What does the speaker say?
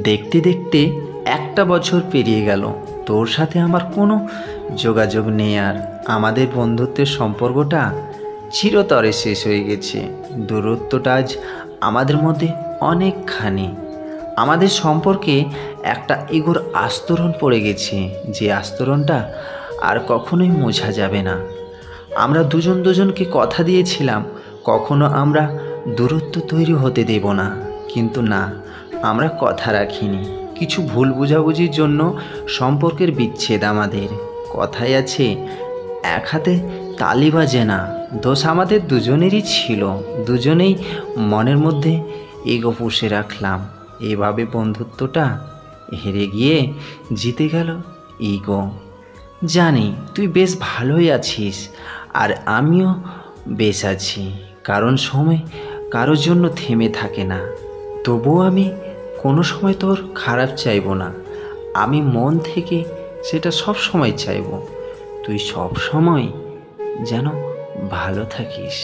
দেখতে দেখতে একটা বছর পেরিয়ে গেল, তোর সাথে আমার কোনো যোগাযোগ নেই। আর আমাদের বন্ধুত্বের সম্পর্কটা চিরতরে শেষ হয়ে গেছে। দূরত্বটা আজ আমাদের মধ্যে অনেকখানি। আমাদের সম্পর্কে একটা ইগোর আস্তরণ পড়ে গেছে, যে আস্তরণটা আর কখনোই মোছা যাবে না। আমরা দুজন দুজনকে কথা দিয়েছিলাম কখনো আমরা দূরত্ব তৈরি হতে দেব না, কিন্তু না, আমরা কথা রাখিনি। কিছু ভুল বোঝাবুঝির জন্য সম্পর্কের বিচ্ছেদ আমাদের। কথায় আছে, এক হাতে তালি বাজে না। দোষ আমাদের দুজনেরই ছিল, দুজনেই মনের মধ্যে ইগো পুষে রাখলাম। এভাবে বন্ধুত্বটা হেরে গিয়ে জিতে গেল ইগো। জানি তুই বেশ ভালোই আছিস, আর আমিও বেশ আছি, কারণ সময় কারোর জন্য থেমে থাকে না। তবুও আমি কোনো সময় তোর খারাপ চাইবো না। আমি মন থেকে সেটা সব সময় চাইবো, তুই সব সময় যেন ভালো থাকিস।